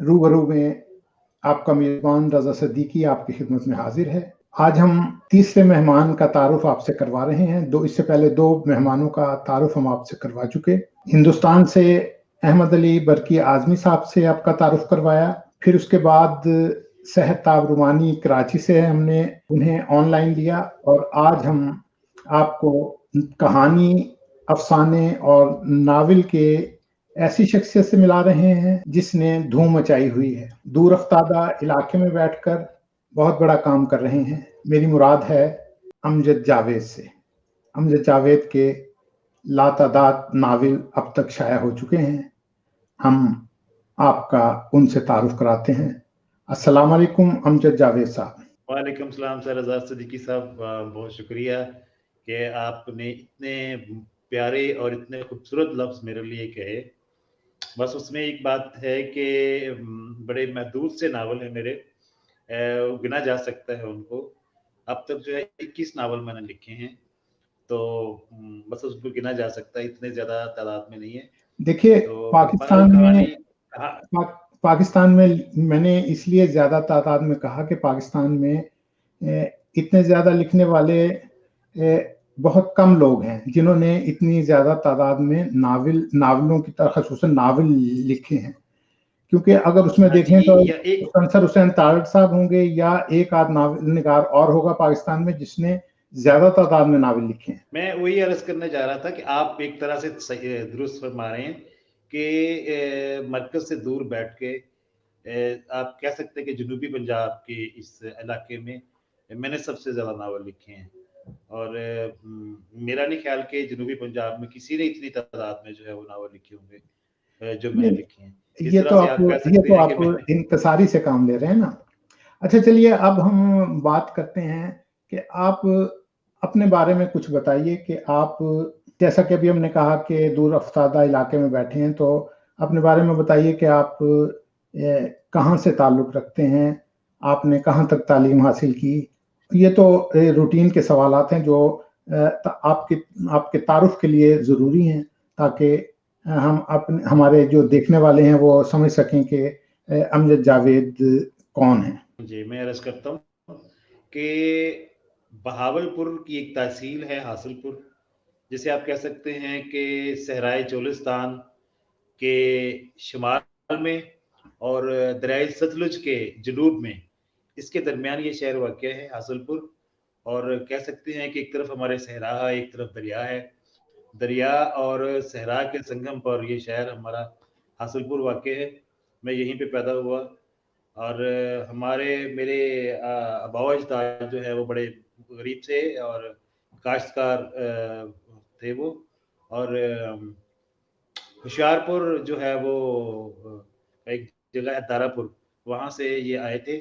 रूबरू में आपका मेज़बान रज़ा सिद्दीकी आपकी खिदमत में हाज़िर है। आज हम तीसरे मेहमान का तारुफ़ आपसे करवा रहे हैं। इससे पहले 2 मेहमानों का तारुफ़ हम आपसे करवा चुके। हिंदुस्तान से अहमद अली बरकी आज़मी साहब से आपका तारुफ़ करवाया। फिर उसके बाद सहताब रुमानी कराची से हमने उन्हें ऑनलाइन लिया और आज हम आपको कहानी, अफ़साने और नावल के ऐसी शख्सियत से मिला रहे हैं जिसने धूम मचाई हुई है। दूर अफ्तादा इलाके में बैठकर बहुत बड़ा काम कर रहे हैं। मेरी मुराद है अमजद जावेद से। अमजद जावेद के लातादाद नावल अब तक शाया हो चुके हैं। हम आपका उनसे तारुफ कराते हैं। अस्सलाम वालेकुम अमजद जावेद साहब। वालेकुम सलाम सर रज़ा सिद्दीकी साहब, बहुत शुक्रिया कि आपने इतने प्यारे और इतने खूबसूरत लफ्ज़ मेरे लिए कहे। बस उसमें एक बात है कि बड़े महदूद से नावल हैं मेरे, गिना जा सकता है उनको। अब तक जो है 21 नावल मैंने लिखे हैं, तो बस उसको गिना जा सकता है, इतने ज़्यादा तादाद में नहीं है। देखिए तो पाकिस्तान कहानी में पाकिस्तान में मैंने इसलिए ज़्यादा तादाद में कहा कि पाकिस्तान में इतने ज़्यादा लिखने वाले बहुत कम लोग हैं जिन्होंने इतनी ज़्यादा तादाद में नावलों की तरह ख़ुसूसन नावल लिखे हैं। क्योंकि अगर उसमें देखें तो अंसर हुसैन तारड़ साहब होंगे या एक आध नावल निगार और होगा पाकिस्तान में जिसने ज़्यादा तादाद में नावल लिखे हैं। मैं वही अर्ज़ करने जा रहा था कि आप एक तरह से दुरुस्त फरमा रहे हैं कि मरकज़ से दूर बैठ के आप कह सकते हैं कि जनूबी पंजाब के इस इलाके में मैंने सबसे ज़्यादा नावल लिखे हैं और मेरा नहीं ख्याल कि जनूबी पंजाब में किसी ने इतनी तादाद में जो है वो नावल लिखे होंगे जो मैंने लिखे हैं। ये तो आप इंतसारी से काम ले रहे हैं ना। अच्छा चलिए अब हम बात करते हैं कि आप अपने बारे में कुछ बताइए कि आप, जैसा कि अभी हमने कहा कि दूर अफ्तादा इलाके में बैठे हैं, तो अपने बारे में बताइए कि आप कहाँ से ताल्लुक़ रखते हैं, आपने कहाँ तक तालीम हासिल की। ये तो रूटीन के सवालात हैं जो आपके तारुफ़ के लिए ज़रूरी हैं ताकि हमारे जो देखने वाले हैं वो समझ सकें कि अमजद जावेद कौन है। जी, मैं अर्ज़ करता हूँ कि बहावलपुर की एक तहसील है हासिलपुर, जिसे आप कह सकते हैं कि सहराए चोलिस्तान के शुमाल में और दरियाए सतलुज के जनूब में, इसके दरमियान ये शहर वाक़ है हासिलपुर। और कह सकते हैं कि एक तरफ हमारे सहरा है, एक तरफ दरिया है। दरिया और सहरा के संगम पर ये शहर हमारा हासिलपुर वाक़ है। मैं यहीं पे पैदा हुआ और मेरे आबा अजदाद जो है वो बड़े गरीब थे और काश्तकार थे वो। और होशियारपुर जो है वो एक जगह है दारापुर, वहाँ से ये आए थे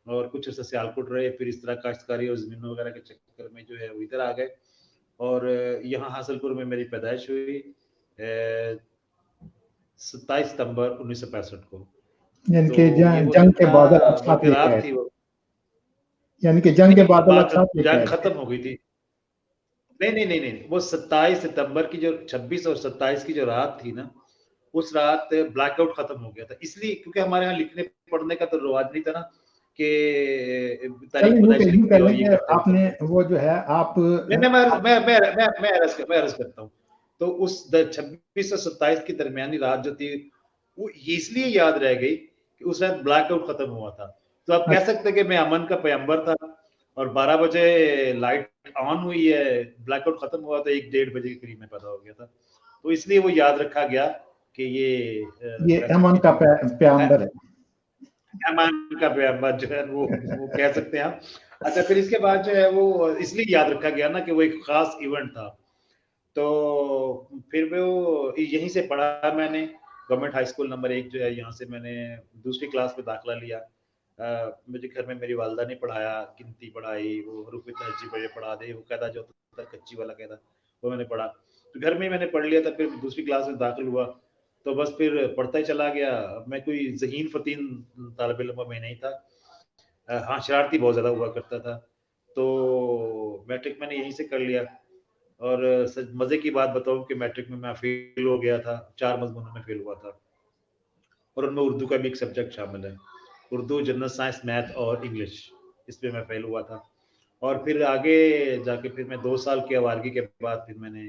और कुछ अर्सा सियालकोट रहे, फिर इस तरह काश्तकारी और ज़मीनों वगैरह के चक्कर में जो है वो इधर आ गए और यहाँ हासिलपुर में मेरी पैदाइश हुई 27 सितंबर 1965 को। यानी तो कि ये वो जंग के जगह बादल आप साथ लेके बरकरार आए थी थे। वो। यानी कि जंग के नहीं, बादल आप साथ लेके जंग आए थे। खत्म हो गई थी। नहीं, वो 27 सितंबर की जो 26 और 27 की जो रात थी ना, उस रात ब्लैकआउट खत्म हो गया था। इसलिए क्योंकि हमारे यहाँ लिखने पढ़ने का तो रिवाज नहीं था ना कि तारीख पैदाइश लिखते और ये करते वो आपने करते। वो जो है आप नहीं, मैं अर्ज करता हूँ। तो उस 26 और 27 की दरमियानी रात जो थी वो इसलिए याद रह गई कि उस रात ब्लैकआउट खत्म हुआ था। तो आप कह सकते हैं कि मैं अमन का पैगंबर था और 12 बजे लाइट ऑन हुई है, ब्लैकआउट खत्म हुआ तो 1-1:30 बजे के करीब में पैदा हो गया था। तो इसलिए वो याद रखा गया कि ये अमन का पैगंबर है। अमन का पैगंबर जो है वो कह सकते हैं आप। अच्छा, फिर इसके बाद जो है वो इसलिए याद रखा गया ना कि वो एक खास इवेंट था। तो फिर वो यहीं से पढ़ा मैंने। गवर्नमेंट हाई स्कूल नंबर 1 जो है यहाँ से मैंने दूसरी क्लास में दाखिला लिया। मुझे घर में मेरी वालदा ने पढ़ाया, गिनती पढ़ाई, वो हरूफ तहज्जी मुझे पढ़ा दे, वो कायदा जो होता है कच्ची वाला कायदा, वो मैंने पढ़ा। तो घर में मैंने पढ़ लिया था। फिर दूसरी क्लास में दाखिल हुआ तो बस फिर पढ़ता ही चला गया। मैं कोई ज़हीन फ़तीन तालिब इल्म में नहीं था। हाँ, शरारती बहुत ज़्यादा हुआ करता था। तो मैट्रिक मैंने यहीं से कर लिया और मज़े की बात बताऊँ कि मैट्रिक में मैं फ़ेल हो गया था, 4 मज़मूनों में फ़ेल हुआ था। और उनमें उर्दू का भी एक सब्जेक्ट शामिल है, उर्दू, जनरल साइंस, मैथ और इंग्लिश, इसमें मैं फेल हुआ था। और फिर आगे जाके फिर मैं 2 साल की आवारगी के बाद फिर मैंने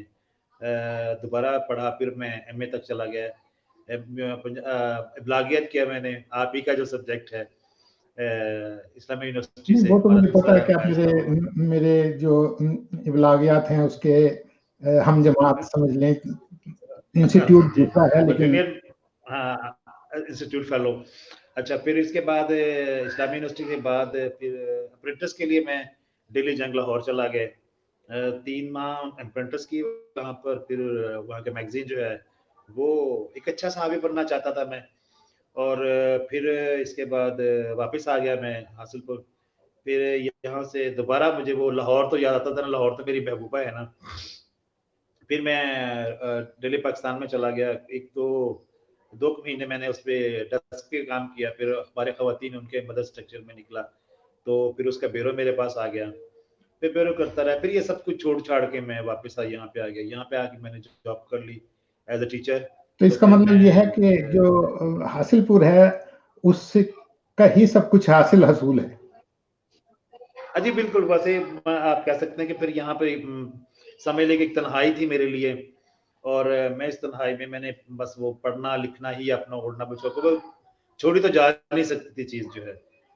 दोबारा पढ़ा, फिर मैं एमए तक चला गया, इब्लागियत किया मैंने, आप ही का जो सब्जेक्ट है, इस्लामी यूनिवर्सिटी नहीं, से वो तो हमारा मुझे पता दूसरा है कि आप बैच था वो। मेरे जो इब्लागियात हैं उसके हम जमात समझ लें, इंस्टीट्यूट जी, दूसरा है, और लेकिन जूनियर, हाँ, इंस्टीट्यूट फेलो। अच्छा, फिर इसके बाद इस्लामी यूनिवर्सिटी के बाद फिर अप्रेंटिस के लिए मैं दिल्ली जंग लाहौर चला गया। 3 माह अप्रेंटिस की वहाँ पर, फिर वहाँ के मैगजीन जो है वो, एक अच्छा सहाफ़ी बनना चाहता था मैं। और फिर इसके बाद वापस आ गया मैं हासिलपुर। फिर यहाँ से दोबारा मुझे वो लाहौर तो याद आता था ना, लाहौर तो मेरी महबूबा है ना। फिर मैं दिल्ली पाकिस्तान में चला गया। एक तो 2 महीने मैंने उस पे डेस्क पे काम किया, फिर हमारे ख़वातीन उनके मदद स्ट्रक्चर में निकला, तो फिर उसका ब्यूरो मेरे पास आ गया। फिर ब्यूरो करता रहा, फिर ये सब कुछ छोड़-छाड़ के मैं वापस यहाँ पे आ गया। यहाँ पे आके मैंने जॉब कर ली एज़ अ टीचर। तो तो इसका फिर मतलब ये है मैं कि जो हासिलपुर है उससे का ही सब कुछ हासिल हसूल है। हाँ जी, बिल्कुल, वैसे आप कह सकते हैं कि फिर यहाँ पे समझ लें कि एक तन्हाई थी मेरे लिए, और मैं इस तन्हाई में मैंने बस वो पढ़ना लिखना ही अपना ओढ़ना बिछोना, क्योंकि छोड़ी तो जा नहीं सकती थी चीज़ जो है।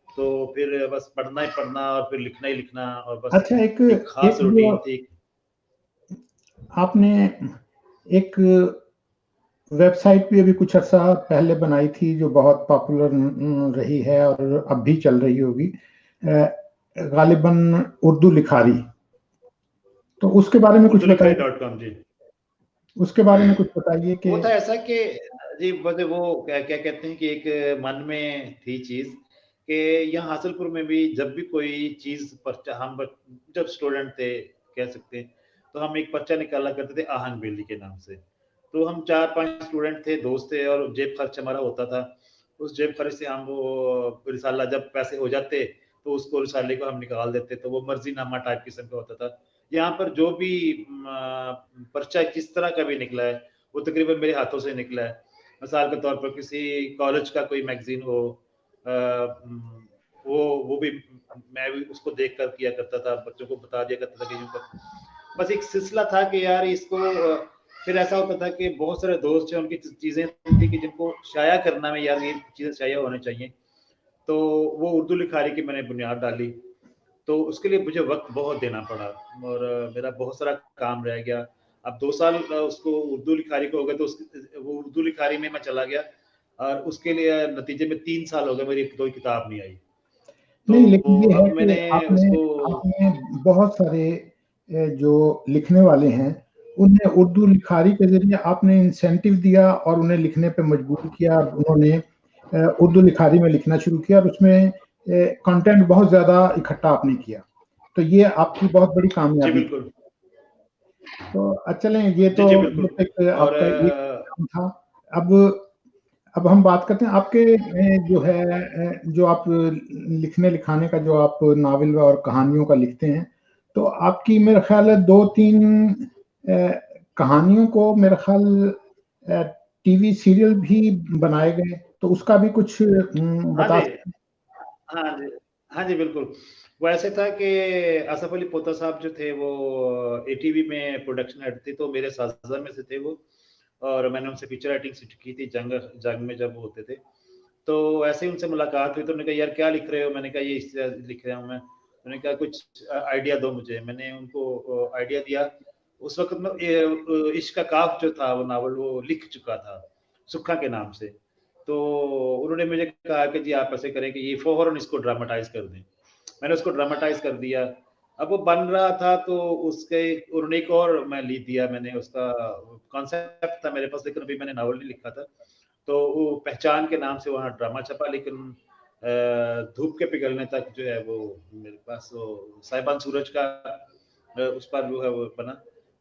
तो फिर बस पढ़ना ही पढ़ना और फिर लिखना ही लिखना, और बस अच्छा, एक एक ख़ास एक जो रूटीन थी। आपने एक वेबसाइट भी अभी कुछ अर्सा पहले बनाई थी जो बहुत पॉपुलर रही है और अब भी चल रही होगी, गालिबन उर्दू लिखारी, तो उसके बारे में कुछ बताइए। urdulikhari.com जी। उसके बारे में कुछ बताइए कि वो था ऐसा कि जी, मतलब वो क्या क्या कहते हैं कि एक मन में थी चीज़ कि यहाँ हासिलपुर में भी जब भी कोई चीज़ पर्चा, हम जब स्टूडेंट थे कह सकते हैं, तो हम एक पर्चा निकाला करते थे आहंग बेली के नाम से। तो हम 4-5 स्टूडेंट थे, दोस्त थे, और जेब खर्च हमारा होता था। उस जेब खर्च से हम वो रिसाला, जब पैसे हो जाते तो उसको, रिसाले को हम निकाल देते, तो वो मर्ज़ीनामा टाइप किस्म का होता था। यहाँ पर जो भी पर्चा किस तरह का भी निकला है, वो तकरीबन मेरे हाथों से निकला है। मिसाल के तौर पर किसी कॉलेज का कोई मैगज़ीन हो, वो भी मैं भी उसको देख कर किया करता था, बच्चों को बता दिया करता था कि यूँ कर, बस एक सिलसिला था कि यार इसको फिर ऐसा होता था कि बहुत सारे दोस्त हैं, उनकी चीज़ें थी कि जिनको शाया करना में, यार ये चीज़ें शाया होनी चाहिए। तो वो उर्दू लिखारी की मैंने बुनियाद डाली। तो उसके लिए मुझे वक़्त बहुत देना पड़ा, और मेरा बहुत सारा काम रह गया। अब 2 साल उसको उर्दू लिखारी को हो गए, तो वो उर्दू लिखारी में मैं चला गया, और उसके लिए नतीजे में 3 साल हो गए मेरी कोई किताब नहीं आई। नहीं, तो लेकिन ये है अब कि मैंने आपने उसको, आपने बहुत सारे जो लिखने वाले हैं, उन्हें उर्दू लिखारी के ज़रिए आपने इंसेंटिव दिया और उन्हें लिखने पे मजबूर किया। उन्होंने उर्दू लिखारी में लिखना शुरू किया और उसमें कंटेंट बहुत ज़्यादा इकट्ठा आपने किया। तो ये आपकी बहुत बड़ी जी कामयाबी थी। बिल्कुल। तो चलें, ये जी, तो जी ये बिल्कुल। तो एक और आपका एक काम था। अब अब हम बात करते हैं आपके जो है जो आप लिखने-लिखाने का जो आप नावल और कहानियों का लिखते हैं, तो आपकी मेरा ख़्याल है 2-3 कहानियों को मेरा ख़्याल अ, टीवी सीरियल भी बनाए गए, तो उसका भी कुछ हाँ बता जी। सकते हैं? हाँ जी। हाँ जी, बिल्कुल। वो ऐसे था कि असफ़ अली पोता साहब जो थे वो एटीवी में प्रोडक्शन हेड थे, तो मेरे साथी में से थे वो, और मैंने उनसे फीचर राइटिंग सीख की थी जंग जंग में जब वो होते थे। तो ऐसे ही उनसे मुलाकात हुई, तो उन्होंने कहा, "यार क्या लिख रहे हो?" मैंने कहा, "ये इस तरह लिख रहा हूँ मैं।" उन्होंने कहा, "कुछ आइडिया दो मुझे।" मैंने उनको आइडिया दिया। उस वक़्त में इश्क का काफ़ जो था वो नावल वो लिख चुका था, सुक्खा के नाम से। तो उन्होंने मुझे कहा कि जी आप ऐसे करें कि ये फ़ौरन इसको ड्रामेटाइज़ कर दें। मैंने उसको ड्रामेटाइज़ कर दिया। अब वो बन रहा था, तो उसके उन्होंने एक और मैं लीड दिया, मैंने उसका कॉन्सेप्ट था मेरे पास, लेकिन अभी मैंने नावल नहीं लिखा था। तो वो पहचान के नाम से वहाँ ड्रामा छपा, लेकिन धूप के पिघलने तक जो है वो मेरे पास वो साहिबान सूरज का उस पर जो है वो बना।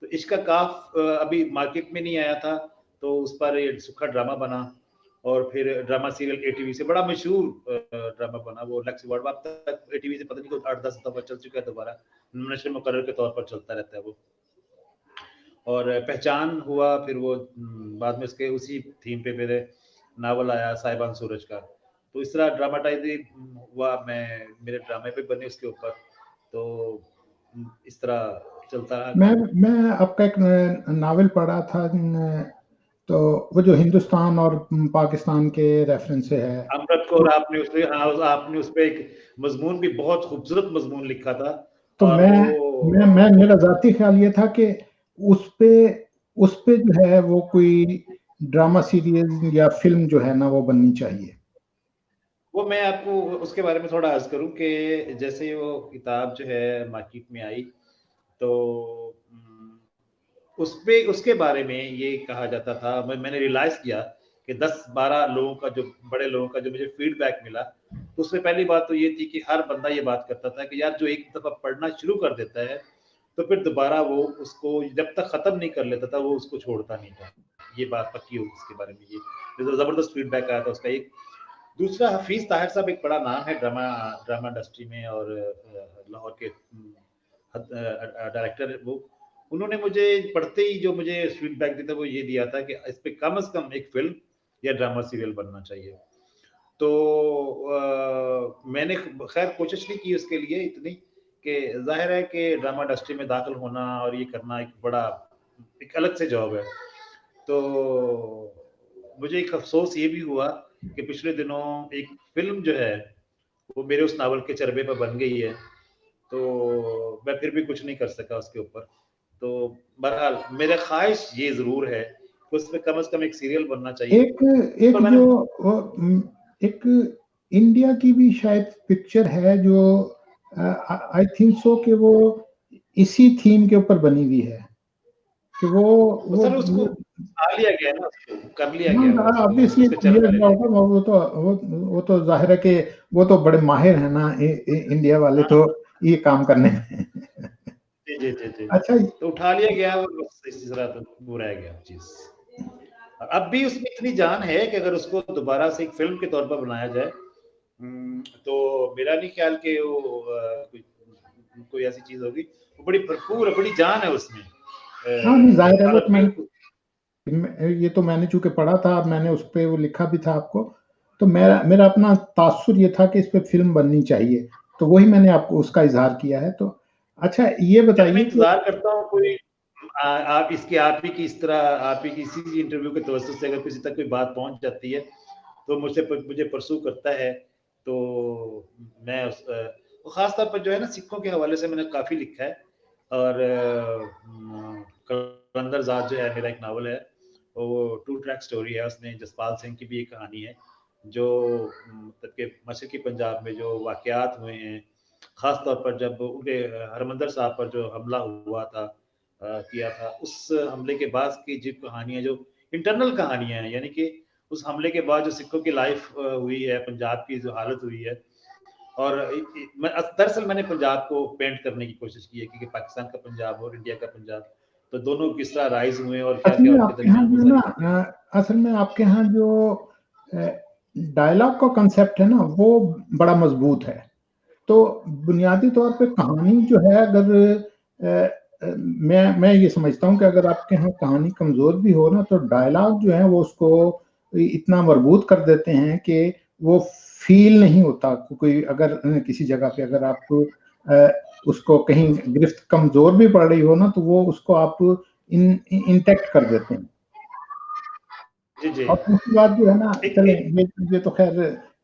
तो इश्क का काफ़ अभी मार्केट में नहीं आया था, तो उस पर ये सूखा ड्रामा बना, और फिर ड्रामा सीरियल एटीवी से बड़ा मशहूर ड्रामा बना, वो लक्स अवार्ड अब तक एटीवी से पता नहीं 8-10 दफ़ा चल चुका है दोबारा, नशर मुकर्रर के तौर पर चलता रहता है वो। और पहचान हुआ, फिर वो बाद में उसके उसी थीम पे मेरे नावल आया साहिबान सूरज का, तो इस तरह ड्रामाटाइज हुआ, मैं मेरे ड्रामे पे बने उसके ऊपर, तो इस तरह चलता रहा मैं काम। मैं आपका एक नावल पढ़ा था, तो वो जो हिंदुस्तान और पाकिस्तान के रेफरेंस से है। अमृत कौर, आपने उसपे, हाँ, आपने उसपे एक मजमून भी, बहुत खूबसूरत मजमून लिखा था, तो और मैं मेरा जाती ख्याल ये था कि उस पे उस पे जो है वो कोई ड्रामा सीरीज या फिल्म जो है ना वो बननी चाहिए। वो मैं आपको उसके बारे में थोड़ा अर्ज करूं कि जैसे वो किताब जो है मार्केट में आई, तो उसपे उसके बारे में ये कहा जाता था, मैंने रियलाइज किया कि 10-12 लोगों का, जो बड़े लोगों का जो मुझे फीडबैक मिला, तो उसमें पहली बात तो ये थी कि हर बंदा ये बात करता था कि यार जो एक दफा पढ़ना शुरू कर देता है तो फिर दोबारा वो उसको जब तक खत्म नहीं कर लेता था वो उसको छोड़ता नहीं था। ये बात पक्की होगी इसके बारे में, ये तो जबरदस्त फीडबैक आया था उसका। एक दूसरा, हफीज ताहिर साहब एक बड़ा नाम है ड्रामा ड्रामा इंडस्ट्री में, और लाहौर के डायरेक्टर वो, उन्होंने मुझे पढ़ते ही जो मुझे फीडबैक दिया था वो ये दिया था कि इस पे कम से कम एक फिल्म या ड्रामा सीरियल बनना चाहिए। तो मैंने खैर कोशिश नहीं की उसके लिए इतनी, कि जाहिर है कि ड्रामा इंडस्ट्री में दाखिल होना और ये करना एक बड़ा, एक अलग से जॉब है। तो मुझे एक अफसोस ये भी हुआ कि पिछले दिनों एक फिल्म जो है वो मेरे उस नावल के चरबे पर बन गई है, तो मैं फिर भी कुछ नहीं कर सका उसके ऊपर। तो बहरहाल मेरा ख्वाहिश ये ज़रूर है कि उसमें कम से कम एक सीरियल बनना चाहिए। एक पर मैंने, जो एक इंडिया की भी शायद पिक्चर है जो आई थिंक सो कि वो इसी थीम के ऊपर बनी हुई है, कि वो सर उसको आ लिया गया ना, उसको कर लिया गया, वो हाँ, उसको ऑब्वियसली उसका लिया चरबा ले गया लिया होगा। गया। वो तो जाहिर है कि वो तो बड़े माहिर हैं ना, इंडिया वाले हाँ, तो ये काम करने में। जी जी जी जी। अच्छा, तो उठा लिया गया और बस इसी तरह तो वो रह गया चीज। अब भी उसमें इतनी जान है कि अगर उसको दोबारा से एक फिल्म के तौर पर बनाया जाए, तो मेरा नहीं ख्याल कि वो कोई ऐसी चीज होगी। वो बड़ी भरपूर, बड़ी जान है उसमें। हाँ नहीं जाहिर है, वो और तो ये तो मैंने चूंकि पढ़ा था, मैंने उस पे वो लिखा भी था आपको, तो मेरा मेरा अपना तासुर ये था कि इस पे फिल्म बननी चाहिए, तो वही मैंने आपको उसका इजहार किया है। तो अच्छा ये चल, मैं बताइए कि इंतजार करता हूँ कोई, आप इसके, आप ही की इस तरह, आप ही की इसी इंटरव्यू के तवज्जुह से अगर किसी तक कोई बात पहुंच जाती है तो मुझे परसू करता है, तो मैं खास तौर पर जो है ना, सिखों के हवाले से मैंने काफी लिखा है। और कलंदर ज़ात जो है मेरा एक नावल है, वो 2 ट्रैक स्टोरी है, उसमें जसपाल सिंह की भी एक कहानी है, जो मतलब के मशरकी पंजाब में जो वाकयात हुए हैं, खास तौर पर जब उनके हरमंदर साहब पर जो हमला हुआ था, किया था, उस हमले के बाद की जो कहानियाँ, जो इंटरनल कहानियाँ हैं, यानी कि उस हमले के बाद जो सिखों की लाइफ हुई है, पंजाब की जो हालत हुई है, और दरअसल मैंने पंजाब को पेंट करने की कोशिश की है, क्योंकि पाकिस्तान का पंजाब और इंडिया का पंजाब, तो दोनों किस तरह राइज हुए और क्या असल क्या में उनके आपके यहाँ दरमियान जो है गुजरी बातें। ना, असल में आपके यहाँ जो डायलॉग का कंसेप्ट है ना वो बड़ा मजबूत है। तो बुनियादी तौर पे कहानी जो है, अगर मैं ये समझता हूँ कि अगर आपके यहाँ कहानी कमजोर भी हो ना, तो डायलॉग जो है वो उसको इतना मजबूत कर देते हैं कि वो फील नहीं होता। कोई अगर किसी जगह पे अगर आप उसको कहीं गिरफ्त कमजोर भी पड़ रही हो ना, तो वो उसको आप इंटेक्ट कर देते हैं। जी जी। और दूसरी बात जो है ना, एक चले एक ये तो खैर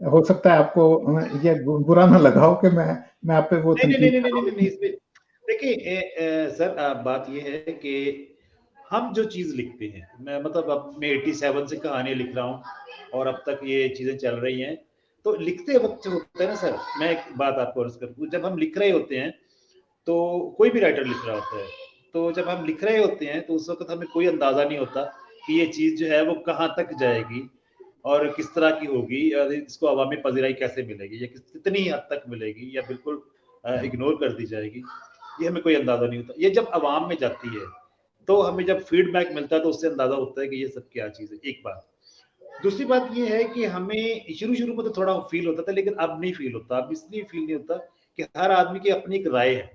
हो सकता है आपको ये बुरा ना लगा हो कि मैं आप पे वो नहीं नहीं तनकीद नहीं कर नहीं रहा नहीं नहीं, हूँ। इसमें देखिए, सर बात ये है कि हम जो चीज लिखते हैं, मैं मतलब अब मैं 87 से कहानी लिख रहा हूँ और अब तक ये चीजें चल रही हैं, तो लिखते वक्त जो होता है ना सर, मैं एक बात आपको अर्ज करूँ, जब हम लिख रहे होते हैं, तो कोई भी राइटर लिख रहा होता है, तो जब हम लिख रहे होते हैं तो उस वक्त हमें कोई अंदाजा नहीं होता कि ये चीज जो है वो कहाँ तक जाएगी और किस तरह की होगी, और इसको अवामी पजीराई कैसे मिलेगी, या कितनी हद तक मिलेगी, या बिल्कुल इग्नोर कर दी जाएगी, ये हमें कोई अंदाजा नहीं होता। ये जब अवाम में जाती है तो हमें जब फीडबैक मिलता है तो उससे अंदाजा होता है कि ये सब क्या चीज़ है। एक बात, दूसरी बात ये है कि हमें शुरू शुरू में तो थोड़ा फील होता था, लेकिन अब नहीं फील होता। अब इसलिए फील नहीं होता कि हर आदमी की अपनी एक राय है,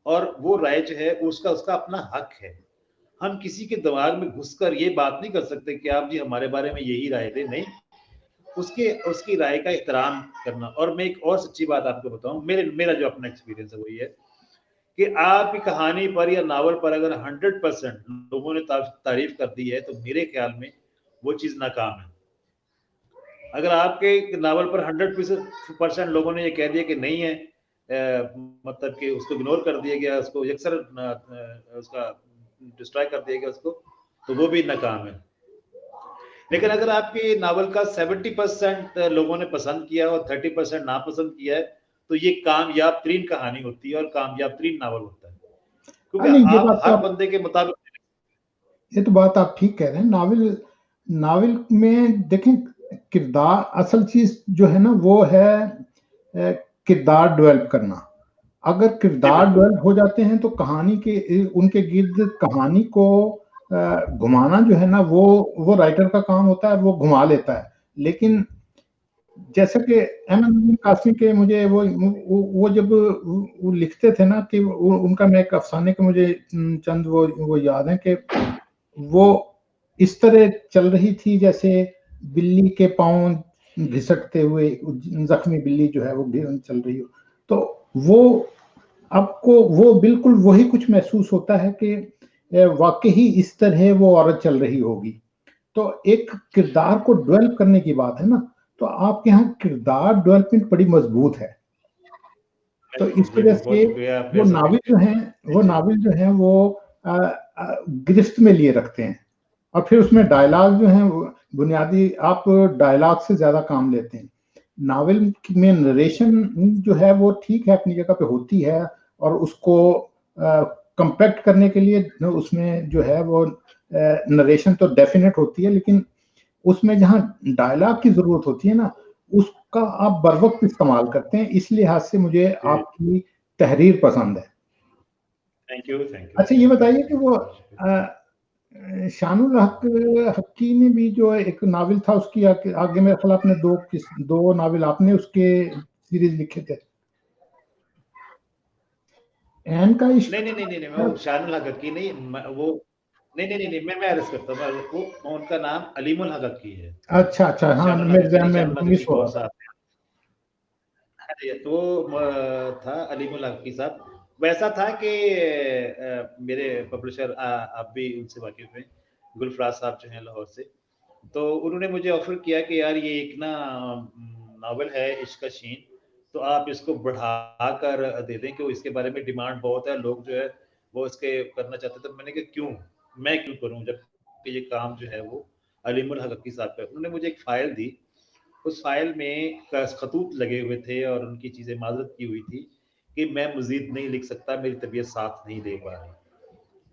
और वो राय जो है उसका उसका अपना हक है। हम किसी के दिमाग में घुसकर ये बात नहीं कर सकते कि आप जी हमारे बारे में यही राय थे, नहीं, उसकी राय का एहतराम करना। और मैं एक और सच्ची बात आपको बताऊं, मेरा जो अपना एक्सपीरियंस है वो ये है कि आपकी कहानी पर या नावल पर अगर 100% लोगों ने तारीफ कर दी है तो मेरे ख्याल में वो चीज नाकाम है। अगर आपके नावल पर 100% लोगों ने ये कह दिया कि नहीं है, मतलब कि उसको इग्नोर कर दिया गया, उसको यकसर उसका डिस्ट्रॉय कर दिया गया उसको, तो वो भी नाकाम है। लेकिन अगर आपके नावल का 70% लोगों ने पसंद किया और 30% नापसंद किया है, तो ये कामयाब तरीन कहानी होती है और कामयाब तरीन नावल होता है, क्योंकि नहीं, ये आप बात हर बंदे के मुताबिक। ये तो बात आप ठीक कह रहे हैं। नावल नावल में देखें, किरदार असल चीज जो है ना वो है किरदार डेवलप करना। अगर किरदार डेवलप हो जाते हैं तो कहानी के उनके गिर्द कहानी को घुमाना जो है ना वो राइटर का काम होता है, वो घुमा लेता है। लेकिन जैसे कि एम कासिम के मुझे वो जब वो लिखते थे ना कि उनका मैं एक अफसाने के मुझे चंद वो याद है कि वो इस तरह चल रही थी जैसे बिल्ली के पांव घिसटते हुए, जख्मी बिल्ली जो है वो चल रही हो। तो वो आपको वो बिल्कुल वही कुछ महसूस होता है कि वाकई इस तरह वो औरत चल रही होगी। तो एक किरदार को डेवलप करने की बात है ना, तो आपके यहाँ किरदार डेवलपमेंट बड़ी मजबूत है। तो इस वजह से वो नाविल जो है वो गिरफ्त में लिए रखते हैं। और फिर उसमें डायलॉग जो है बुनियादी आप डायलॉग से ज्यादा काम लेते हैं। नावल में नरेशन जो है वो ठीक है, अपनी जगह पे होती है, और उसको कंपैक्ट करने के लिए उसमें जो है वो नरेशन तो डेफिनेट होती है, लेकिन उसमें जहां डायलॉग की जरूरत होती है ना, उसका आप बर वक्त इस्तेमाल करते हैं। इस लिहाज से मुझे आपकी तहरीर पसंद है। Thank you. अच्छा, ये बताइए कि वो शानुल हक हक्की ने भी जो एक नावल था उसकी आगे मेरे ख्याल आपने दो नावल आपने उसके सीरीज लिखे थे। एन का इश्क। नहीं, वो शानुल हक हक्की नहीं, वो नहीं, मैं अर्ज करता हूँ, वो उनका नाम अलीमुल हक हक्की है। अच्छा, हाँ, मेरे ज़हन में मिस हो रहा था। तो था अलीमुल हक्की साहब। वैसा था कि मेरे पब्लिशर, आप भी उनसे वाकिफ हैं, गुलफराज साहब जो हैं लाहौर से, तो उन्होंने मुझे ऑफर किया कि यार ये एक ना नावल है इश्क का शीन, तो आप इसको बढ़ा कर दे दें, कि इसके बारे में डिमांड बहुत है, लोग जो है वो इसके करना चाहते थे। मैंने कहा क्यों, मैं क्यों करूं, जब ये काम जो है वो अलीमुल हक हक्की साहब का। उन्होंने मुझे एक फाइल दी, उस फाइल में खतूत लगे हुए थे और उनकी चीज़ें माजरत की हुई थी कि मैं मजीद नहीं लिख सकता, मेरी तबीयत साथ नहीं दे पा रही।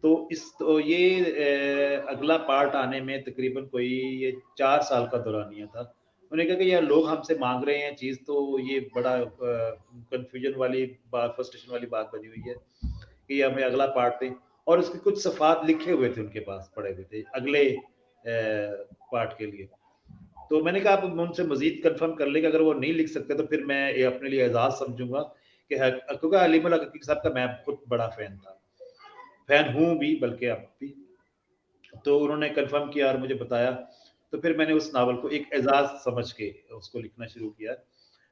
तो ये अगला पार्ट आने में तकरीबन कोई ये 4 साल का दौरानिया था। उन्होंने कहा कि यार लोग हमसे मांग रहे हैं चीज़, तो ये बड़ा कंफ्यूजन वाली बात, फ्रस्ट्रेशन वाली बात बनी हुई है कि हमें अगला पार्ट दें। और उसके कुछ सफ़ात लिखे हुए थे, उनके पास पड़े हुए थे अगले पार्ट के लिए। तो मैंने कहा आप उनसे मजीद कंफर्म कर ले कि अगर वो नहीं लिख सकते तो फिर मैं ये अपने लिए एजाज समझूंगा कि क्योंकि अलीमुल हक हक्की साहब का मैं खुद बड़ा फैन हूँ भी, बल्कि अब भी। तो उन्होंने कंफर्म किया और मुझे बताया, तो फिर मैंने उस नावल को एक एजाज समझ के उसको लिखना शुरू किया।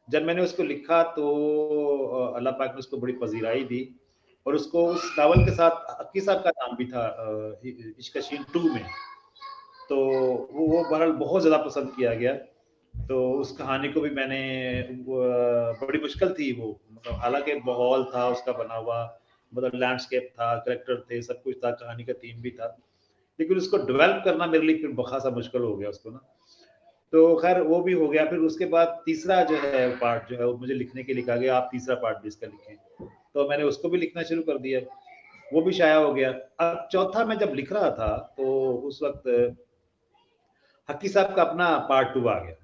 जब मैंने उसको लिखा तो अल्लाह पाक ने उसको बड़ी पजीराई दी, और उसको उस नावल के साथ हक्की साहब का नाम भी था इश्क शीन 2 में, तो वो बहरहाल बहुत ज़्यादा पसंद किया गया। तो उस कहानी को भी मैंने बड़ी मुश्किल थी वो, मतलब हालांकि माहौल था उसका बना हुआ, मतलब लैंडस्केप था, करेक्टर थे, सब कुछ था, कहानी का थीम भी था, लेकिन उसको डेवलप करना मेरे लिए फिर खासा मुश्किल हो गया उसको ना। तो खैर वो भी हो गया। फिर उसके बाद तीसरा जो है पार्ट जो है वो मुझे लिखने के लिए कहा गया, आप तीसरा पार्ट भी इसका लिखें, तो मैंने उसको भी लिखना शुरू कर दिया, वो भी शाया हो गया। अब चौथा मैं जब लिख रहा था तो उस वक्त हक्की साहब का अपना पार्ट 2 आ गया।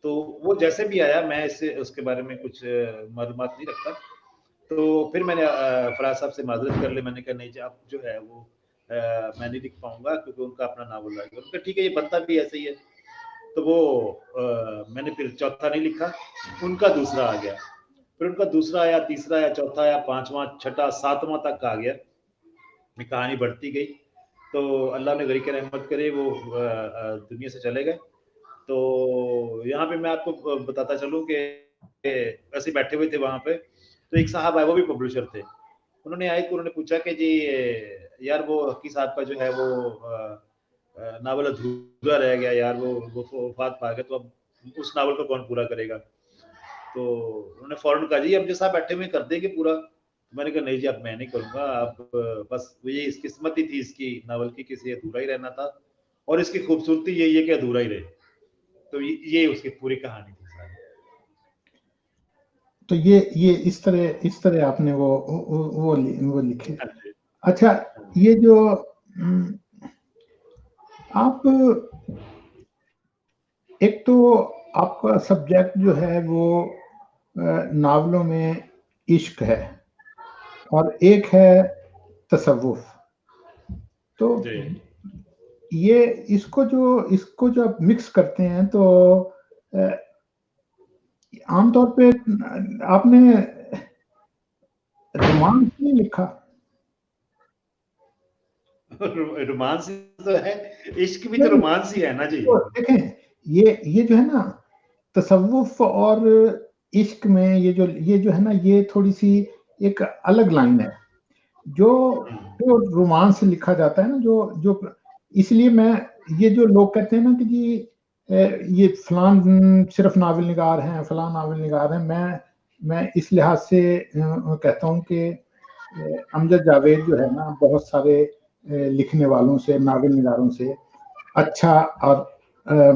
तो वो जैसे भी आया, मैं इससे उसके बारे में कुछ मालूमात नहीं रखता। तो फिर मैंने फराज साहब से माजरत कर ली, मैंने कहा नहीं जी आप जो है वो मैं नहीं लिख पाऊंगा, क्योंकि उनका अपना नावल आएगा। उनका ठीक है, ये बनता भी ऐसे ही है। तो वो मैंने फिर चौथा नहीं लिखा, उनका दूसरा आ गया। फिर उनका दूसरा आया, तीसरा आया, चौथा आया, पांचवा, छठा, सातवां तक आ गया। कहानी बढ़ती गई। तो अल्लाह ने गरीक रहमत करे, वो दुनिया से चले गए। तो यहाँ पे मैं आपको बताता चलूँ कि ऐसे बैठे हुए थे वहाँ पे, तो एक साहब आए, वो भी पब्लिशर थे। उन्होंने आए तो उन्होंने पूछा कि जी यार वो हकी साहब का जो है वो नावल अधूरा रह गया यार, वो वफात पा गए, तो अब उस नावल को कौन पूरा करेगा? तो उन्होंने फौरन कहा जी अब जैसा आप बैठे हुए कर देंगे पूरा। तो मैंने कहा नहीं जी अब मैं नहीं करूँगा, अब बस ये इस किस्मत ही थी इसकी नावल की, किसी अधूरा ही रहना था, और इसकी खूबसूरती यही है कि अधूरा ही रहे। तो ये उसकी पूरी कहानी थी सारी। तो ये इस तरह आपने वो लिखे। हाँ जी। अच्छा, हाँ जी। ये जो आप, एक तो आपका सब्जेक्ट जो है वो नावलों में इश्क है, और एक है तसव्वुफ। तो जी। ये इसको जो आप मिक्स करते हैं, तो आमतौर पे आपने रोमांस नहीं लिखा? रोमांस तो है, इश्क भी तो नहीं, रोमांस ही है ना जी। तो देखें, ये जो है ना, तसव्वुफ और इश्क में ये जो है ना, ये थोड़ी सी एक अलग लाइन है। जो जो रोमांस लिखा जाता है ना, जो जो इसलिए मैं, ये जो लोग कहते हैं ना कि जी ये फलान सिर्फ नावल निगार हैं, फलान नावल निगार हैं, मैं इस लिहाज से कहता हूँ कि अमजद जावेद जो है ना, बहुत सारे लिखने वालों से, नावल निगारों से अच्छा और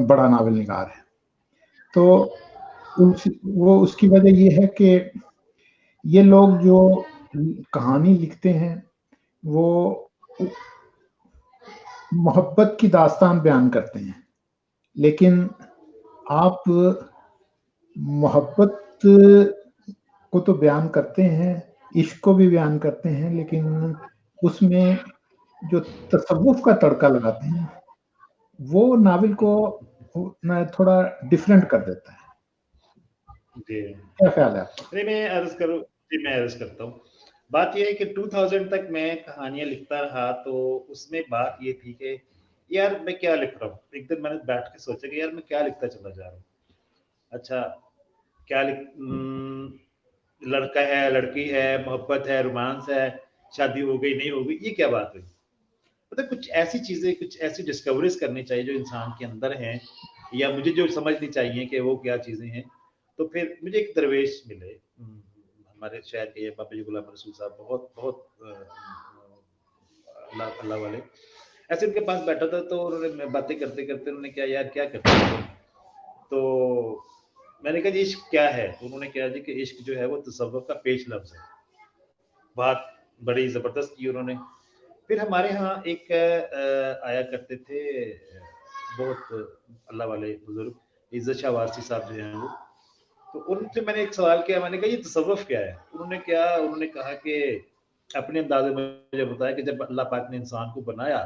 बड़ा नावल निगार है। तो वो उसकी वजह ये है कि ये लोग जो कहानी लिखते हैं, वो मोहब्बत की दास्तान बयान करते हैं, लेकिन आप मोहब्बत को तो बयान करते हैं, इश्क को भी बयान करते हैं, लेकिन उसमें जो तसव्वुफ का तड़का लगाते हैं, वो नावल को थोड़ा डिफरेंट कर देता है। जी। क्या ख्याल है आपका? अरे मैं अर्ज करूँ जी, मैं अर्ज करता हूँ। बात ये है कि 2000 तक मैं कहानियां लिखता रहा, तो उसमें बात ये थी कि यार मैं क्या लिख रहा हूँ। एक दिन मैंने बैठ के सोचा कि यार मैं क्या लिखता चला जा रहा हूँ। अच्छा, क्या लड़का है, लड़की है, मोहब्बत है, रोमांस है, शादी हो गई नहीं हो गई, ये क्या बात हुई? मतलब कुछ ऐसी चीजें, कुछ ऐसी डिस्कवरीज करनी चाहिए जो इंसान के अंदर हैं, या मुझे जो समझनी चाहिए कि वो क्या चीजें हैं। तो फिर मुझे एक दरवेश मिले, हमारे शहर के, बाबा जी गुलाम रसूल साहब, बहुत बहुत अल्लाह अल्लाह वाले। ऐसे उनके पास बैठा था, तो उन्होंने बातें करते करते उन्होंने क्या, यार क्या करते हो? तो मैंने कहा जी इश्क क्या है? तो उन्होंने कहा जी कि इश्क जो है वो तसव्वुफ का पेश लफ्ज है। बात बड़ी जबरदस्त की उन्होंने। फिर हमारे यहाँ एक आया करते थे बहुत अल्लाह वाले बुजुर्ग, इज्जत शाह वारसी साहब जो हैं वो। तो उनसे मैंने एक सवाल किया, मैंने कहा ये तसव्वुफ क्या है? उन्होंने कहा कि अपने अंदाजे में मुझे बताया कि जब अल्लाह पाक ने इंसान को बनाया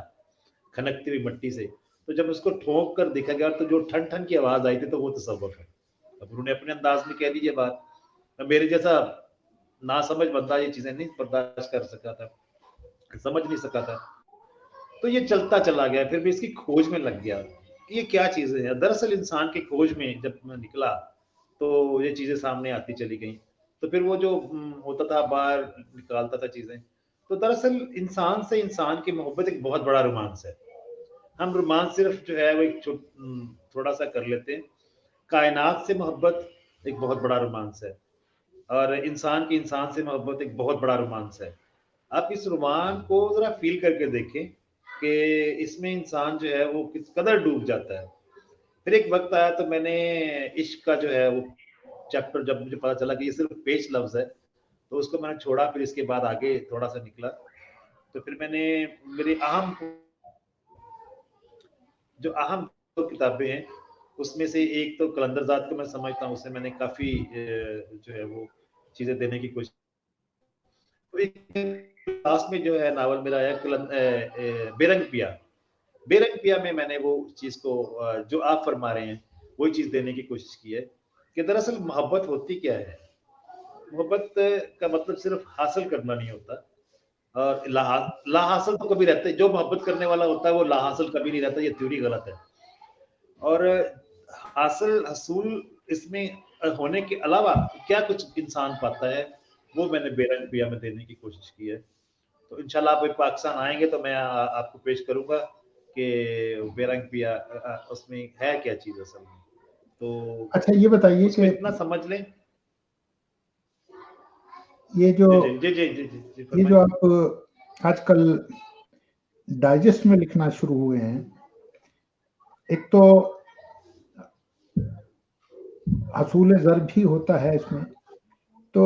खनकती हुई मिट्टी से, तो जब उसको ठोक कर देखा गया तो जो ठन ठन की आवाज आई थी, तो वो तसव्वुफ है। अब उन्होंने अपने अंदाज में कह दी ये बात। मेरे जैसा ना समझ बंदा ये चीजें नहीं बर्दाश्त कर सका था, समझ नहीं सका था। तो ये चलता चला गया, फिर भी इसकी खोज में लग गया कि ये क्या चीजें हैं। दरअसल इंसान की खोज में जब मैं निकला, तो ये चीजें सामने आती चली गई। तो फिर वो जो होता था, बाहर निकालता था चीजें। तो दरअसल इंसान से इंसान की मोहब्बत एक बहुत बड़ा रोमांस है। हम रोमांस सिर्फ जो है वो एक थोड़ा सा कर लेते हैं। कायनात से मोहब्बत एक बहुत बड़ा रोमांस है, और इंसान की इंसान से मोहब्बत एक बहुत बड़ा रोमांस है। आप इस रोमान को जरा फील करके देखें कि इसमें इंसान जो है वो किस कदर डूब जाता है। फिर एक वक्त आया तो मैंने इश्क का जो है वो चैप्टर, जब मुझे पता चला कि ये सिर्फ पेश लफ्ज है, तो उसको मैंने छोड़ा। फिर इसके बाद आगे थोड़ा सा निकला, तो फिर मैंने मेरी अहम जो अहम दो किताबें हैं, उसमें से एक तो कलंदरजात को मैं समझता हूँ, उससे मैंने काफी जो है वो चीजें देने की कोशिश। तो एक लास्ट में जो है नावल मेरा है बेरंग पिया। बेरंग पिया में मैंने वो चीज को जो आप फरमा रहे हैं, वही चीज देने की कोशिश की है कि दरअसल मोहब्बत होती क्या है। मोहब्बत का मतलब सिर्फ हासिल करना नहीं होता। और ला हासिल तो कभी रहता है, जो मोहब्बत करने वाला होता है वो ला हासिल कभी नहीं रहता, ये थ्योरी गलत है। और हासिल हसूल इसमें होने के अलावा क्या कुछ इंसान पाता है, वो मैंने बेरंग पिया में देने की कोशिश की है। तो इंशाल्लाह आप पाकिस्तान आएंगे तो मैं आपको पेश करूंगा कि बेरंग पिया उसमें है क्या चीज असल में। तो अच्छा ये बताइए उसको कि इतना समझ लें। ये जो जी जी जी जी जी जी ये फरमाएं। जो आप आजकल डाइजेस्ट में लिखना शुरू हुए हैं, एक तो हसूल ज़र भी होता है इसमें, तो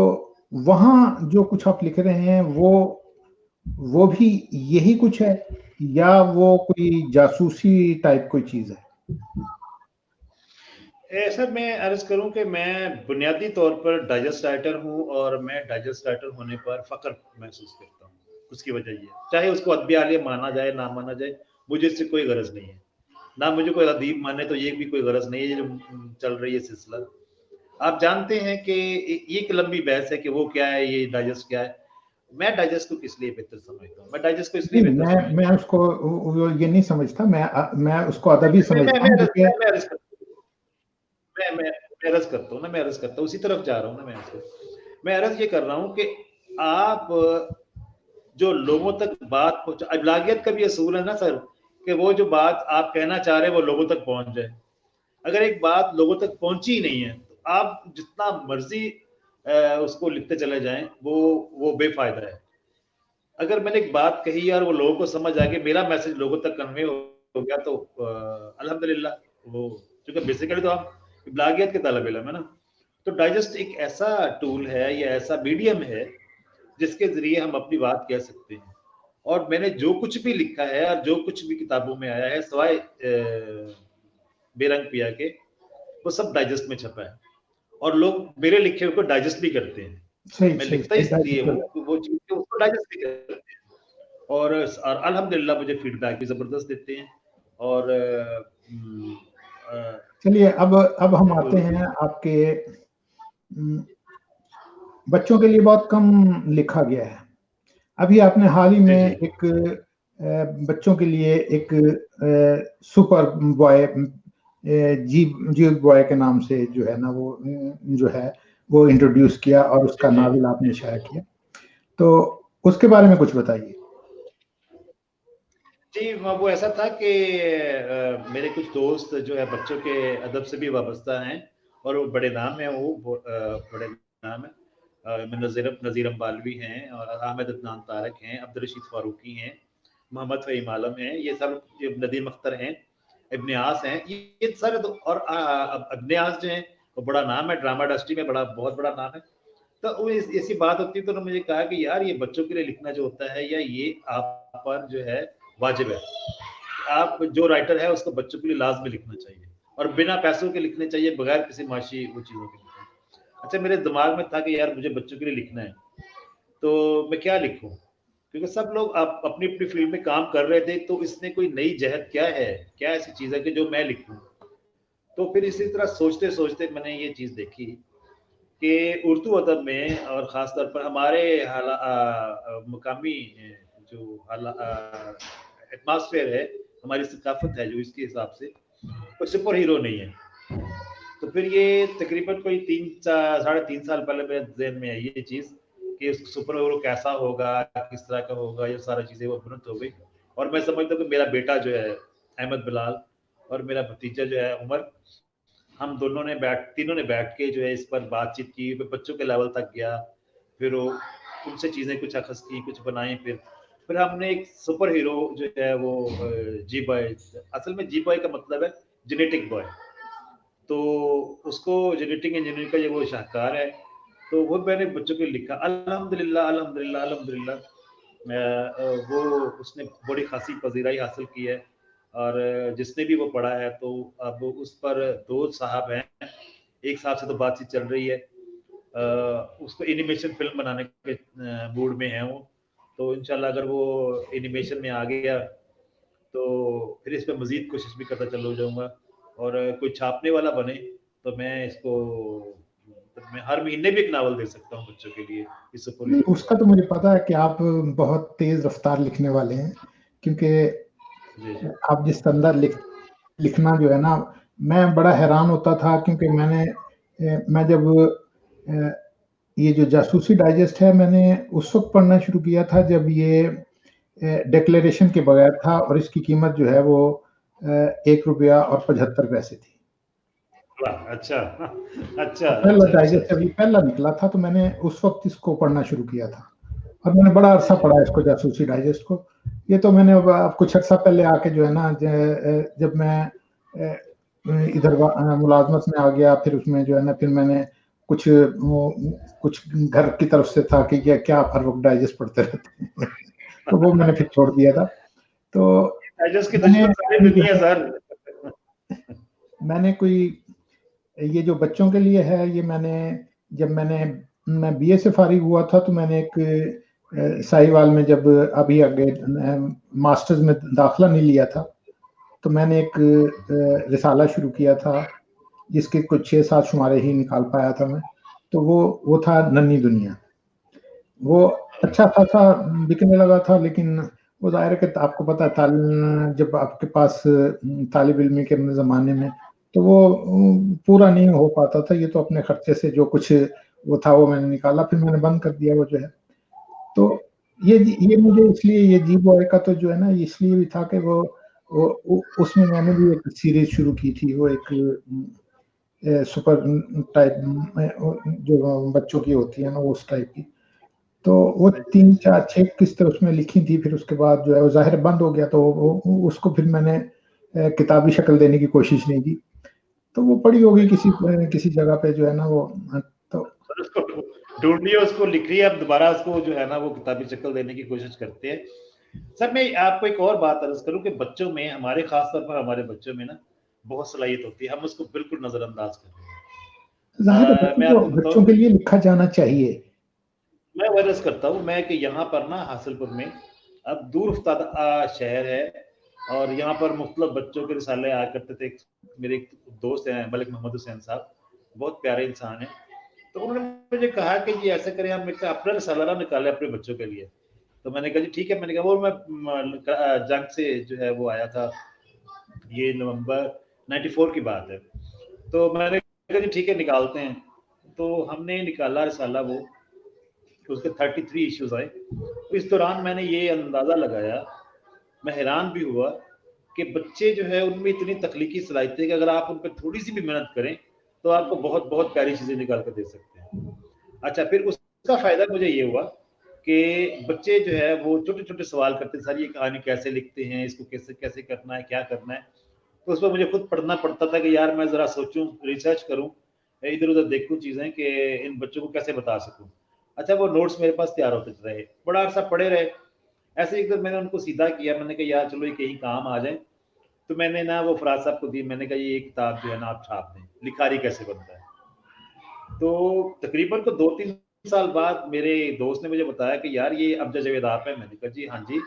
वहाँ जो कुछ आप लिख रहे हैं वो भी यही कुछ है या वो कोई जासूसी टाइप कोई चीज़ है? ऐसा मैं अर्ज करूं कि मैं बुनियादी तौर पर डाइजेस्ट राइटर हूं और मैं डाइजेस्ट राइटर होने पर फख्र महसूस करता हूं। उसकी वजह ये, चाहे उसको अदबी आलिया माना जाए ना माना जाए, मुझे इससे कोई गरज नहीं है। ना मुझे कोई अदीब माने तो ये भी कोई गरज नहीं है जो चल रही है सिलसिला। आप जानते हैं कि ये एक लंबी बहस है कि वो क्या है, ये डाइजेस्ट क्या है। मैं डाइजेस्ट को किस लिए बेहतर समझता हूँ, मैं डाइजेस्ट को इसलिए नहीं, बेहतर मैं समझता हूँ। उसको ये नहीं समझता, मैं उसको अदबी समझता हूँ क्योंकि मैं अर्ज करता हूँ, मैं अर्ज करता हूँ ना, मैं अर्ज करता हूँ, उसी तरफ जा रहा हूँ ना मैं अर्ज ये कर रहा हूँ कि आप जो लोगों तक बात पहुंचा, अबलागियत का भी असूल है ना सर, कि वो जो बात आप कहना चाह रहे हैं वो लोगों तक पहुंच जाए। अगर एक बात लोगों तक पहुंची ही नहीं है तो आप जितना मर्जी उसको लिखते चले जाएं, वो बेफायदा है। अगर मैंने एक बात कही और वो लोगों को समझ आ गई, मेरा मैसेज लोगों तक कन्वे हो गया, तो अल्हम्दुलिल्लाह। वो क्योंकि बेसिकली तो हम इब्लागियत के तालिब इल्म है ना। तो डाइजेस्ट एक ऐसा टूल है या ऐसा मीडियम है जिसके जरिए हम अपनी बात कह सकते हैं। और मैंने जो कुछ भी लिखा है और जो कुछ भी किताबों में आया है सवाए बेरंग पिया के, वो सब डाइजेस्ट में छपा है और लोग मेरे लिखे हुए को डाइजेस्ट भी करते हैं। सही मैं सही लिखता सही इसलिए डाइजेस्ट हूँ कि वो चीज़ उसको डाइजेस्ट भी करते हैं। और अल्हम्दुलिल्लाह मुझे फीडबैक भी ज़बरदस्त देते हैं। और चलिए अब हम आते हैं आपके बच्चों के लिए बहुत कम लिखा गया है। अभी आपने हाल ही जी में जी एक बच्चों के लिए एक सुपर बॉय जी जी बॉय के नाम से जो है ना वो जो है वो इंट्रोड्यूस किया और जी उसका जी नावल आपने शाया किया, तो उसके बारे में कुछ बताइए। जी, वो ऐसा था कि मेरे कुछ दोस्त जो है बच्चों के अदब से भी वाबस्ता हैं और वो बड़े नाम हैं, वो बड़े नाम हैं। नज़ीर अम्बालवी हैं और अहमद अदनान तारक हैं, अब्दुल रशीद फारूकी हैं, मोहम्मद फ़हीम आलम हैं, ये सब नदीम अख्तर हैं, इब्ने आस हैं, ये सारे तो। और इब्ने आस जो हैं वो बड़ा नाम है, ड्रामा इंडस्ट्री में बड़ा बहुत बड़ा नाम है। तो वो ऐसी बात होती है तो उन्होंने मुझे कहा कि यार ये बच्चों के लिए लिखना जो होता है या ये आप पर जो है वाजिब है। आप जो राइटर है उसको बच्चों के लिए लाजमी लिखना चाहिए और बिना पैसों के लिखने चाहिए, बगैर किसी माशी वो चीज़ों के लिखने। अच्छा, मेरे दिमाग में था कि यार मुझे बच्चों के लिए लिखना है, तो मैं क्या लिखूं, क्योंकि सब लोग आप अपनी अपनी फील्ड में काम कर रहे थे, तो इसमें कोई नई जहत क्या है, क्या ऐसी चीज़ है कि जो मैं लिखूं। तो फिर इसी तरह सोचते सोचते मैंने ये चीज़ देखी कि उर्दू अदब में और ख़ास तौर पर हमारे मकामी जो एटमॉस्फेयर है, हमारी सकाफ़त है जो, इसके हिसाब से कोई सुपर हीरो नहीं है। तो फिर ये तकरीबन कोई 3 साढ़े 3 साल पहले मेरे ज़हन में आई ये चीज़ कि सुपर हीरो कैसा होगा, किस तरह का होगा, ये सारी चीज़ें वो बुनत हो गई। और मैं समझता हूँ कि मेरा बेटा जो है अहमद बिलाल और मेरा भतीजा जो है उमर, हम तीनों ने बैठ के जो है इस पर बातचीत की, फिर बच्चों के लेवल तक गया, फिर वो उनसे चीज़ें कुछ अखज़ की, कुछ बनाई, फिर हमने एक सुपर हीरो जो है वो जी बॉय, असल में जी बॉय का मतलब है जेनेटिक बॉय, तो उसको जेनेटिक इंजीनियरिंग का ये वो शाहकार है। तो वो मैंने बच्चों के लिए लिखा, अल्हम्दुलिल्लाह अल्हम्दुलिल्लाह अल्हम्दुलिल्लाह। वो उसने बड़ी खासी पजीराई हासिल की है और जिसने भी वो पढ़ा है तो अब उस पर दो साहब हैं, एक साहब से तो बातचीत चल रही है, उसको एनिमेशन फिल्म बनाने के मूड में है वो। तो इंशाल्लाह अगर वो एनिमेशन में आ गया तो फिर इस पे मज़ीद कोशिश भी करता चला जाऊँगा और कोई छापने वाला बने तो मैं इसको मैं हर महीने भी एक नावल दे सकता हूँ बच्चों के लिए। इस नहीं, उसका तो मुझे पता है कि आप बहुत तेज रफ्तार लिखने वाले हैं, क्योंकि आप जिस अंदर लिखना जो है ना, मैं बड़ा हैरान होता था, क्योंकि मैं जब ये जो जासूसी डाइजेस्ट है, मैंने उस वक्त पढ़ना शुरू किया था जब ये डिक्लेरेशन के बगैर था, और इसकी कीमत जो है वो ₹1.75 थी। अच्छा पहला डाइजेस्ट अभी पहला निकला था, तो मैंने उस वक्त इसको पढ़ना शुरू किया था, और मैंने बड़ा अरसा पढ़ा इसको, जासूसी डाइजेस्ट को। ये तो मैंने अब कुछ अर्सा पहले आके जो है ना, जब मैं इधर मुलाजमत में आ गया, फिर उसमें जो है ना, फिर मैंने कुछ घर की तरफ से था कि क्या आप हर वक्त डाइजेस्ट पढ़ते रहते हैं तो वो मैंने फिर छोड़ दिया था। तो डाइजेस्ट की दुश्मन सारी दुनिया सर। मैंने कोई ये जो बच्चों के लिए है, ये जब मैं बीए से फारिग हुआ था, तो मैंने एक साहिवाल में जब अभी आगे मास्टर्स में दाखिला नहीं लिया था, तो मैंने एक रिसाला शुरू किया था, जिसके कुछ 6-7 शुमारे ही निकाल पाया था मैं। तो वो था नन्ही दुनिया। वो अच्छा खासा बिकने लगा था, लेकिन वो ज़ाहिर है कि आपको पता है, जब आपके पास तालिब इल्मी के ज़माने में, तो वो पूरा नहीं हो पाता था। ये तो अपने खर्चे से जो कुछ वो था वो मैंने निकाला, फिर मैंने बंद कर दिया वो जो है। तो ये मुझे इसलिए ये जी बॉय का तो जो है ना, इसलिए भी था कि वो उसमें मैंने भी एक सीरीज शुरू की थी, वो एक सुपर टाइप जो बच्चों की होती है ना, उस टाइप की। तो वो 3-4-6 किस्तें उसमें लिखी थी, फिर उसके बाद जो है वो ज़ाहिर बंद हो गया, तो उसको फिर मैंने किताबी शक्ल देने की कोशिश नहीं की। तो वो पड़ी होगी किसी जगह पे जो है ना वो। तो उसको ढूंढ लिया, उसको लिख लिया, अब दोबारा उसको जो है ना वो किताबी शक्ल देने की कोशिश करते हैं। सर मैं आपको एक और बात अर्ज करूं कि बच्चों में, हमारे खास तौर पर हमारे बच्चों में ना बहुत सलाहियत होती है, हम उसको बिल्कुल नजरअंदाज कर रहे हैं। ज़ाहिर है मैं आपको बच्चों के लिए लिखा जाना चाहिए। मैं वर्ज करता हूँ मैं कि यहाँ पर ना हासिलपुर में अब दूर उफ्तादा शहर है, और यहाँ पर मुख्तलिफ बच्चों के रिसाले आया करते थे। मेरे एक दोस्त हैं मलिक मोहम्मद हुसैन साहब, बहुत प्यारे इंसान हैं। तो उन्होंने मुझे कहा कि जी ऐसे करें, हम अपना रिसाला ना निकाले अपने बच्चों के लिए। तो मैंने कहा जी ठीक है। मैंने कहा वो मैं जंग से जो है वो आया था, ये नवंबर 94 की बात है। तो मैंने कहा जी ठीक है निकालते हैं। तो हमने निकाला रिसाला, वो उसके 33 इश्यूज आए। तो इस दौरान मैंने ये अंदाज़ा लगाया, मैं हैरान भी हुआ कि बच्चे जो है उनमें इतनी तख्लीकी सलाहियत है कि अगर आप उन पर थोड़ी सी भी मेहनत करें तो आपको बहुत बहुत प्यारी चीज़ें निकाल कर दे सकते हैं। अच्छा, फिर उसका फ़ायदा मुझे ये हुआ कि बच्चे जो है वो छोटे छोटे सवाल करते हैं, सर ये कहानी कैसे लिखते हैं, इसको कैसे कैसे करना है, क्या करना है। तो उस पर मुझे खुद पढ़ना पड़ता था कि यार मैं ज़रा सोचूं, रिसर्च करूं, इधर उधर देखूं चीज़ें कि इन बच्चों को कैसे बता सकूं। अच्छा, वो नोट्स मेरे पास तैयार होते रहे, बड़ा अरसा पढ़े रहे। ऐसे एक दिन मैंने उनको सीधा किया, मैंने कहा यार चलो ये कहीं काम आ जाए। तो मैंने ना वो फराज साहब को दी, मैंने कहा ये किताब जो है ना आप छाप दें, लिखारी कैसे बनता है। तो तकरीबन को 2-3 साल बाद मेरे दोस्त ने मुझे बताया कि यार ये अब्जा जावेद आप है। मैंने कहा जी हाँ जी,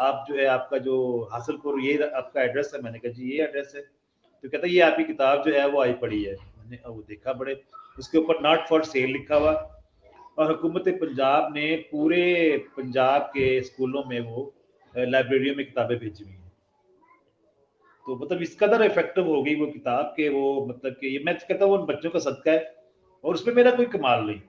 आप जो है आपका जो हासिलपुर ये आपका एड्रेस है। मैंने कहा जी ये एड्रेस है। तो कहता ये आपकी किताब जो है वो आई पड़ी है। मैंने वो देखा, बड़े उसके ऊपर नॉट फॉर सेल लिखा हुआ, और हुकूमत पंजाब ने पूरे पंजाब के स्कूलों में वो लाइब्रेरियों में किताबें भेजी हुई हैं। तो मतलब इस कदर इफेक्टिव हो गई वो किताब के वो, मतलब कि ये मैं कहता हूँ उन बच्चों का सदका है, और उसमें मेरा कोई कमाल नहीं,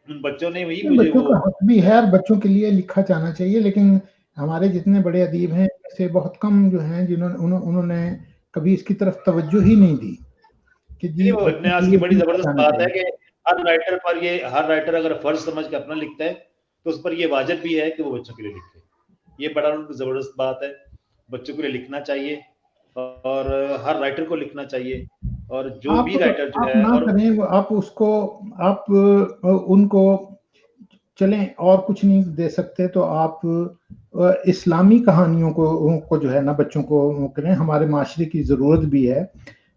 उन बच्चों ने वही मुझे बच्चों वो। का हक भी है और बच्चों के लिए लिखा जाना चाहिए, लेकिन हमारे जितने बड़े अदीब हैं ऐसे बहुत कम जो हैं जिन्होंने उन्होंने कभी इसकी तरफ तवज्जो ही नहीं दी कि जी वो बच्चों के न्यास की लिए बड़ी भी लिखा जबरदस्त जाना बात है चाहिए। कि हर राइटर अगर फर्ज समझ के अपना लिखता है तो उस पर ये वाजिब भी है कि वो बच्चों के लिए लिखे। ये बड़ा जबरदस्त बात है, बच्चों के लिए लिखना चाहिए, और हर राइटर को लिखना चाहिए, और जो भी राइटर जो आप है। ना और करें, आप उसको आप उनको चलें और कुछ नहीं दे सकते, तो आप इस्लामी कहानियों को जो है ना बच्चों को करें, हमारे माशरे की ज़रूरत भी है।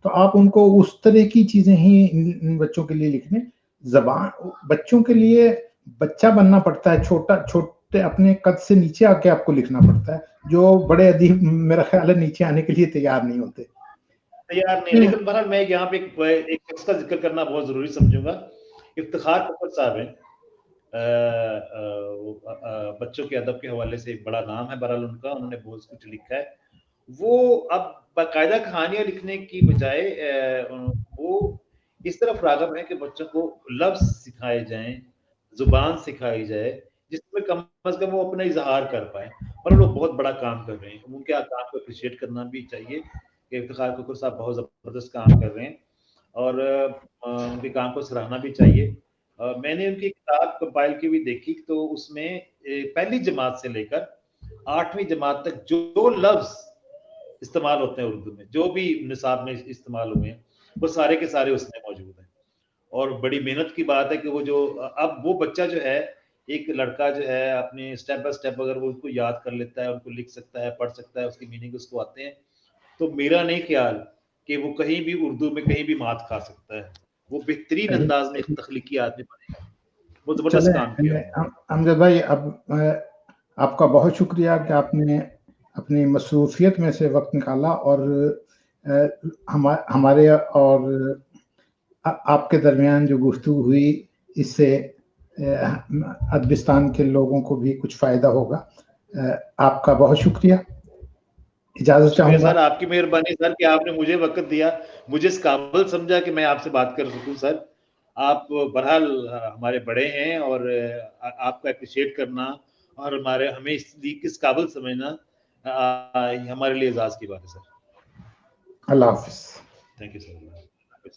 तो आप उनको उस तरह की चीज़ें ही बच्चों के लिए लिखें। ज़बान बच्चों के लिए बच्चा बनना पड़ता है, छोटे अपने कद से नीचे आके आपको लिखना पड़ता है, जो बड़े अदीब मेरा ख्याल है नीचे आने के लिए तैयार नहीं होते। तैयार नहीं, लेकिन बहरहाल मैं यहाँ पे एक शख्स का जिक्र करना बहुत ज़रूरी समझूंगा इफ्तिखार कपूर साहब हैं, बच्चों के अदब के हवाले से एक बड़ा नाम है बहरहाल उनका, उन्होंने बहुत कुछ लिखा है। वो अब बाकायदा कहानियां लिखने की बजाय वो इस तरफ राग़िब हैं कि बच्चों को लफ्ज़ सिखाए जाएँ, ज़ुबान सिखाई जाए, जिसमें कम से कम वो अपना इज़हार कर पाएँ। और वो बहुत बड़ा काम कर रहे हैं, उनके काम को एप्रिशिएट करना भी चाहिए कि इफ्तिखार कपूर साहब बहुत ज़बरदस्त काम कर रहे हैं और उनके काम को सराहना भी चाहिए। मैंने उनकी किताब कंपाइल की हुई देखी तो उसमें पहली जमात से लेकर 8वीं जमात तक जो लफ्ज़ इस्तेमाल होते हैं उर्दू में, जो भी निसाब में इस्तेमाल हुए हैं, वो सारे के सारे उसमें मौजूद हैं। और बड़ी मेहनत की बात है कि वो जो अब वो बच्चा जो है, एक लड़का जो है अपने स्टेप बाय स्टेप अगर वो उसको याद कर लेता है, उनको लिख सकता है, पढ़ सकता है, उसकी मीनिंग उसको आते हैं, तो मेरा नहीं ख्याल कि वो कहीं भी उर्दू में कहीं भी मात खा सकता है। वो बेहतरीन अंदाज़ में एक तख्लीकी आदमी बनेगा। बहुत ज़बरदस्त काम किया उन्होंने। अमजद भाई, अब आपका बहुत शुक्रिया कि आपने अपनी मसरूफियत में से वक्त निकाला और हमारे और आपके दरमियान जो गुफ्तगू हुई, इससे अदबिस्तान के लोगों को भी कुछ फ़ायदा होगा। आपका बहुत शुक्रिया। इजाज़त चाहूँगा सर, आपकी मेहरबानी सर कि आपने मुझे वक़्त दिया, मुझे इस काबिल समझा कि मैं आपसे बात कर सकूँ सर। आप बहरहाल हमारे बड़े हैं और आपका एप्रिशिएट करना और हमें इस काबिल समझना हमारे लिए एज़ाज़ की बात है सर। अल्लाह हाफ़िज़। Thank you sir.